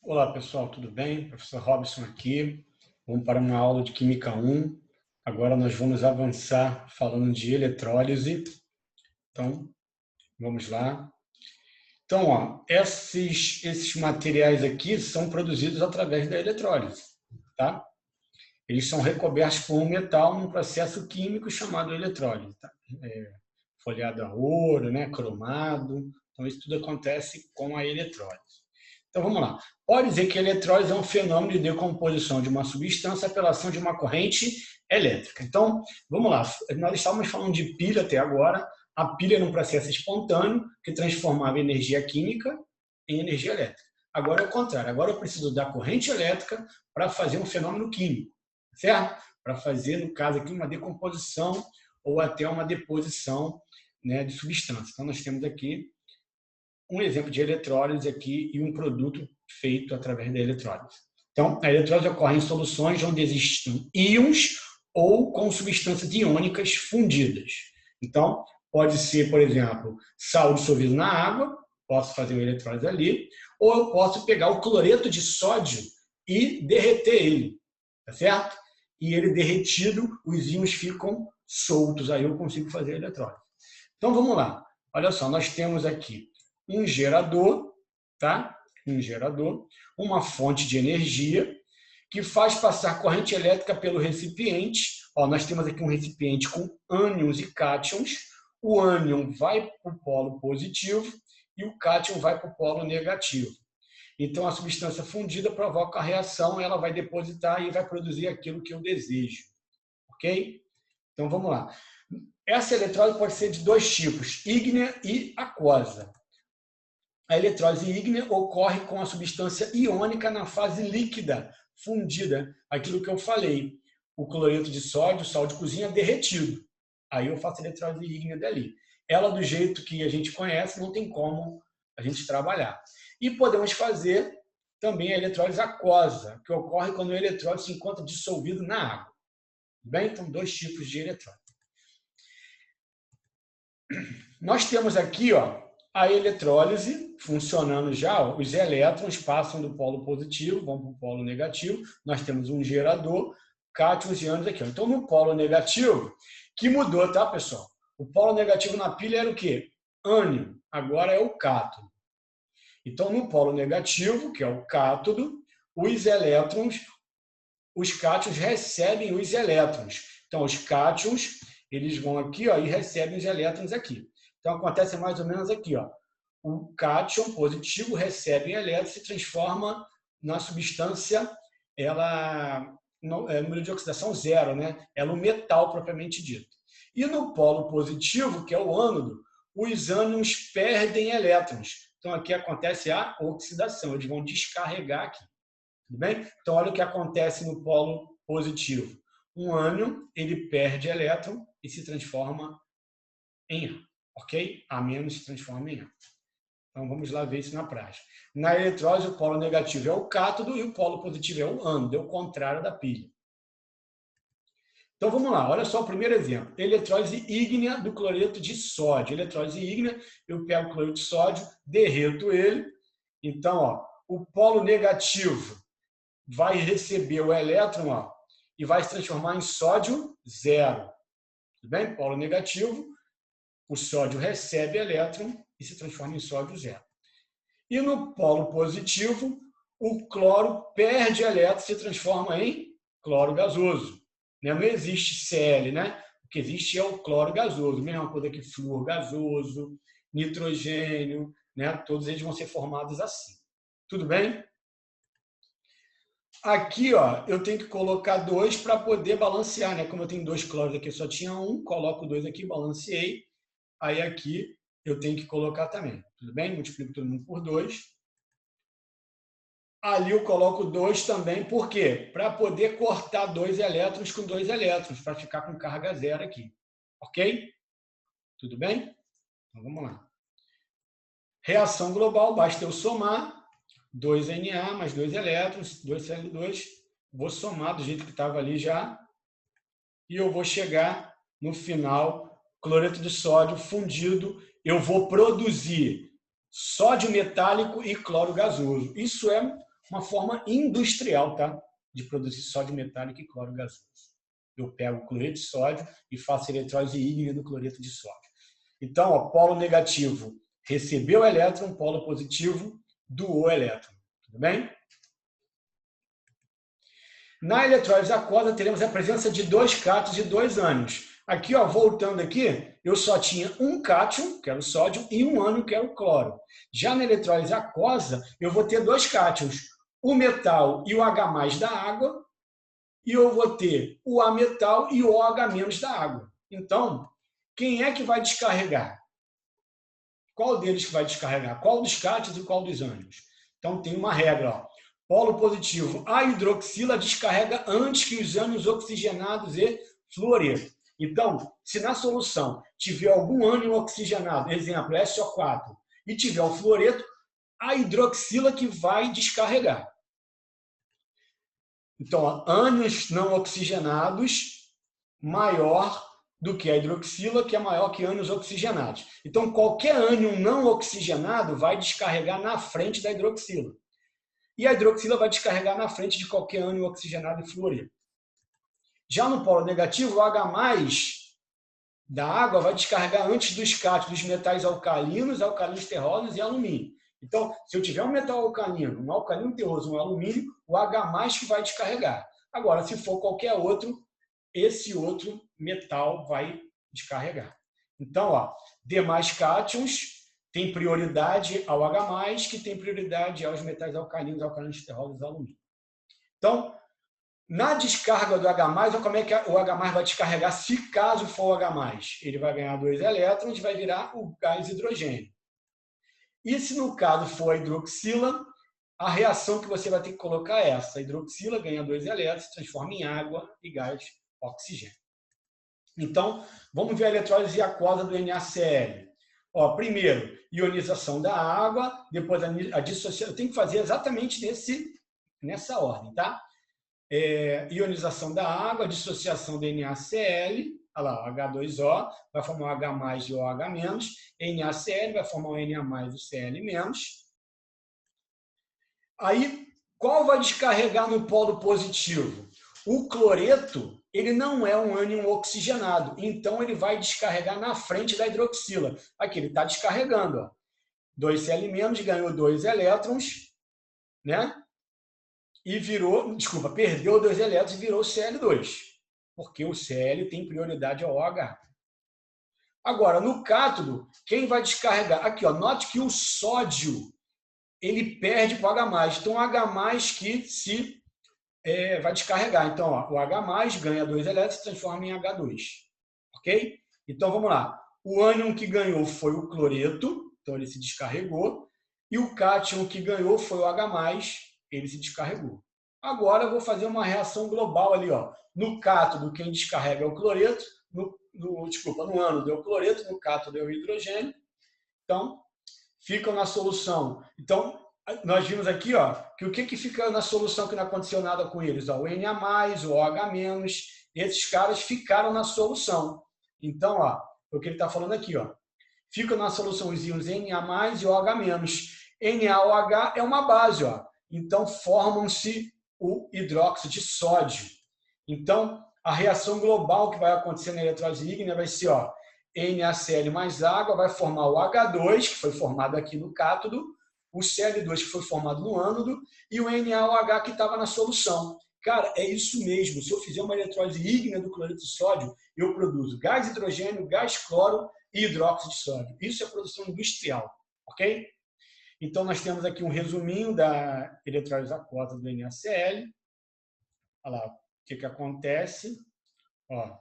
Olá pessoal, tudo bem? Professor Robson aqui. Vamos para uma aula de Química 1. Agora nós vamos avançar falando de eletrólise. Então, vamos lá. Então, esses materiais aqui são produzidos através da eletrólise, tá? Eles são recobertos por um metal num processo químico chamado eletrólise, tá? Folhado a ouro, né? Cromado. Então, isso tudo acontece com a eletrólise. Então vamos lá. Pode dizer que a eletrólise é um fenômeno de decomposição de uma substância pela ação de uma corrente elétrica. Então, vamos lá. Nós estávamos falando de pilha até agora. A pilha era um processo espontâneo que transformava energia química em energia elétrica. Agora é o contrário. Agora eu preciso da corrente elétrica para fazer um fenômeno químico, certo? Para fazer, no caso aqui, uma decomposição ou até uma deposição, né, de substância. Então, nós temos aqui um exemplo de eletrólise aqui e um produto feito através da eletrólise. Então, a eletrólise ocorre em soluções onde existem íons ou com substâncias iônicas fundidas. Então, pode ser, por exemplo, sal dissolvido na água, posso fazer uma eletrólise ali, ou eu posso pegar o cloreto de sódio e derreter ele, tá certo? E ele derretido, os íons ficam soltos, aí eu consigo fazer a eletrólise. Então, vamos lá. Olha só, nós temos aqui um gerador, tá? Um gerador, uma fonte de energia que faz passar corrente elétrica pelo recipiente. Ó, nós temos aqui um recipiente com ânions e cátions. O ânion vai para o polo positivo e o cátion vai para o polo negativo. Então, a substância fundida provoca a reação, ela vai depositar e vai produzir aquilo que eu desejo. Ok? Então, vamos lá. Essa eletrólise pode ser de dois tipos, ígnea e aquosa. A eletrólise ígnea ocorre com a substância iônica na fase líquida, fundida. Aquilo que eu falei, o cloreto de sódio, o sal de cozinha derretido. Aí eu faço a eletrólise ígnea dali. Ela, do jeito que a gente conhece, não tem como a gente trabalhar. E podemos fazer também a eletrólise aquosa, que ocorre quando o eletrólise se encontra dissolvido na água. Bem, então, dois tipos de eletrólise. Nós temos aqui, a eletrólise funcionando já. Os elétrons passam do polo positivo, vão para o polo negativo. Nós temos um gerador, cátions e ânions aqui. Então, no polo negativo, que mudou, tá, pessoal? O polo negativo na pilha era o quê? Ânion. Agora é o cátodo. Então, no polo negativo, que é o cátodo, os elétrons, os cátions recebem os elétrons. Então, os cátions, eles vão aqui, e recebem os elétrons aqui. Então, acontece mais ou menos aqui. O cátion positivo recebe elétrons e se transforma na substância, número de oxidação zero, né? Ela é um metal propriamente dito. E no polo positivo, que é o ânodo, os ânions perdem elétrons. Então, aqui acontece a oxidação, eles vão descarregar aqui. Tudo bem? Então, olha o que acontece no polo positivo. Um ânion, ele perde elétron e se transforma em A. Ok? A menos se transforma em A. Então, vamos lá ver isso na prática. Na eletrólise, o polo negativo é o cátodo e o polo positivo é o ânodo, é o contrário da pilha. Então, vamos lá. Olha só o primeiro exemplo. Eletrólise ígnea do cloreto de sódio. Eletrólise ígnea, eu pego o cloreto de sódio, derreto ele. Então, o polo negativo vai receber o elétron e vai se transformar em sódio zero. Tudo bem? Polo negativo, o sódio recebe elétron e se transforma em sódio zero. E no polo positivo, o cloro perde elétron e se transforma em cloro gasoso. Não existe Cl, né? O que existe é o cloro gasoso. Mesma coisa que flúor gasoso, nitrogênio, né? Todos eles vão ser formados assim. Tudo bem? Aqui, eu tenho que colocar 2 para poder balancear, né? Como eu tenho 2 cloros aqui, só tinha 1, coloco 2 aqui, balanceei. Aí aqui eu tenho que colocar também. Tudo bem? Multiplico todo mundo por 2. Ali eu coloco 2 também, por quê? Para poder cortar 2 elétrons com 2 elétrons, para ficar com carga zero aqui. Ok? Tudo bem? Então vamos lá. Reação global, basta eu somar. 2Na mais 2 elétrons, 2Cl2, vou somar do jeito que estava ali já, e eu vou chegar no final, cloreto de sódio fundido, eu vou produzir sódio metálico e cloro gasoso. Isso é uma forma industrial, tá? De produzir sódio metálico e cloro gasoso. Eu pego o cloreto de sódio e faço eletrólise ígnea do cloreto de sódio. Então, ó, polo negativo recebeu elétron, polo positivo doou elétron. Tudo bem? Na eletrólise aquosa, teremos a presença de 2 cátions e 2 ânions. Aqui, ó, voltando aqui, eu só tinha um cátion, que era o sódio, e um ânion, que era o cloro. Já na eletrólise aquosa, eu vou ter 2 cátions, o metal e o H+ da água, e eu vou ter o A metal e o OH- da água. Então, quem é que vai descarregar? Qual deles que vai descarregar? Qual dos cátions e qual dos ânions? Então, tem uma regra, ó. Polo positivo, a hidroxila descarrega antes que os ânions oxigenados e fluoreto. Então, se na solução tiver algum ânion oxigenado, exemplo, SO4, e tiver o fluoreto, a hidroxila que vai descarregar. Então, ânions não oxigenados maior do que a hidroxila, que é maior que ânions oxigenados. Então, qualquer ânion não oxigenado vai descarregar na frente da hidroxila. E a hidroxila vai descarregar na frente de qualquer ânion oxigenado e fluoreto. Já no polo negativo, o H+ da água vai descarregar antes dos cátions dos metais alcalinos terrosos e alumínio. Então, se eu tiver um metal alcalino, um alcalino terroso, um alumínio, o H+ que vai descarregar. Agora, se for qualquer outro, esse outro metal vai descarregar. Então, ó, demais cátions tem prioridade ao H+, que tem prioridade aos metais alcalinos terrosos e alumínio. Então, na descarga do H+, como é que o H+ vai descarregar se caso for o H+? Ele vai ganhar 2 elétrons e vai virar o gás hidrogênio. E se no caso for a hidroxila, a reação que você vai ter que colocar é essa. A hidroxila ganha 2 elétrons, transforma em água e gás oxigênio. Então, vamos ver a eletrólise aquosa do NaCl. Ó, primeiro, ionização da água, depois a dissociação. Eu tenho que fazer exatamente nessa ordem, tá? Ionização da água, dissociação do NaCl, olha lá, H2O vai formar o H+ e o OH-, NaCl vai formar o Na+ e o Cl-. Aí, qual vai descarregar no polo positivo? O cloreto, ele não é um ânion oxigenado, então ele vai descarregar na frente da hidroxila. Aqui, ele está descarregando, ó. 2 Cl- ganhou 2 elétrons, né? E perdeu 2 elétrons e virou Cl2, porque o Cl tem prioridade ao OH. Agora, no cátodo, quem vai descarregar? Aqui, ó, note que o sódio ele perde para o H+. Então, o H+ que vai descarregar. Então, ó, o H+ ganha 2 elétrons e transforma em H2. Ok? Então, vamos lá. O ânion que ganhou foi o cloreto, então ele se descarregou. E o cátion que ganhou foi o H+, ele se descarregou. Agora, eu vou fazer uma reação global ali. Ó. No cátodo, quem descarrega é o cloreto. No ânodo é o cloreto, no cátodo é o hidrogênio. Então, ficam na solução. Então, nós vimos aqui, ó, que o que fica na solução que não aconteceu nada com eles? Ó, o Na+, o OH-, esses caras ficaram na solução. Então, ó, o que ele está falando aqui, ó, ficam na solução os íons Na+ e OH-. NaOH é uma base, ó. Então, formam-se o hidróxido de sódio. Então, a reação global que vai acontecer na eletrólise ígnea vai ser, ó, NaCl mais água vai formar o H2, que foi formado aqui no cátodo, o Cl2, que foi formado no ânodo, e o NaOH, que estava na solução. Cara, é isso mesmo. Se eu fizer uma eletrólise ígnea do cloreto de sódio, eu produzo gás hidrogênio, gás cloro e hidróxido de sódio. Isso é produção industrial, ok? Então, nós temos aqui um resuminho da eletrólise aquosa do NaCl. Olha lá o que acontece. Ó,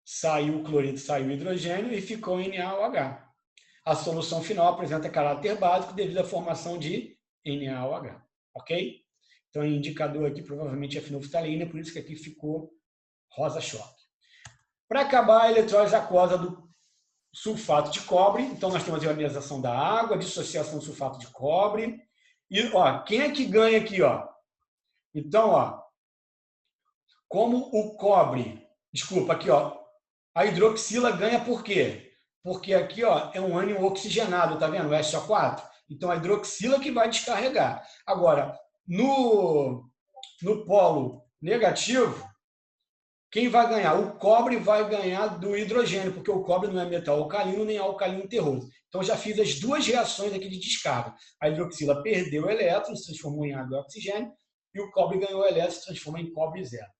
saiu o cloreto, saiu o hidrogênio e ficou NaOH. A solução final apresenta caráter básico devido à formação de NaOH. Ok? Então, o indicador aqui provavelmente é fenolftalina, por isso que aqui ficou rosa-choque. Para acabar, a eletrólise aquosa do sulfato de cobre. Então, nós temos a ionização da água, dissociação do sulfato de cobre. E, ó, quem é que ganha aqui, ó? Então, ó, como o cobre... Desculpa, aqui, ó. A hidroxila ganha por quê? Porque aqui, ó, é um ânion oxigenado, tá vendo? O SO4. Então, a hidroxila que vai descarregar. Agora, No polo negativo, quem vai ganhar? O cobre vai ganhar do hidrogênio, porque o cobre não é metal alcalino nem alcalino terroso. Então, já fiz as duas reações aqui de descarga. A hidroxila perdeu elétrons, se transformou em água e oxigênio, e o cobre ganhou elétrons, se transformou em cobre zero.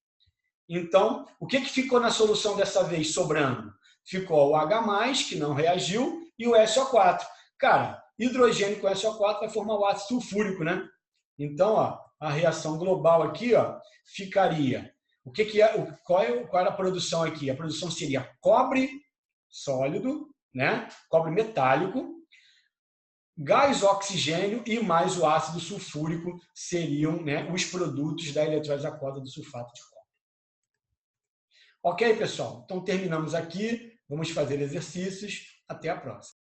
Então, o que ficou na solução dessa vez sobrando? Ficou o H+, que não reagiu, e o SO4. Cara, hidrogênio com SO4 vai formar o ácido sulfúrico, né? Então, ó, a reação global aqui, ó, ficaria... qual era a produção aqui? A produção seria cobre sólido, né? Cobre metálico, gás oxigênio e mais o ácido sulfúrico seriam, né, os produtos da eletrólise aquosa do sulfato de cobre. Ok, pessoal? Então, terminamos aqui. Vamos fazer exercícios. Até a próxima.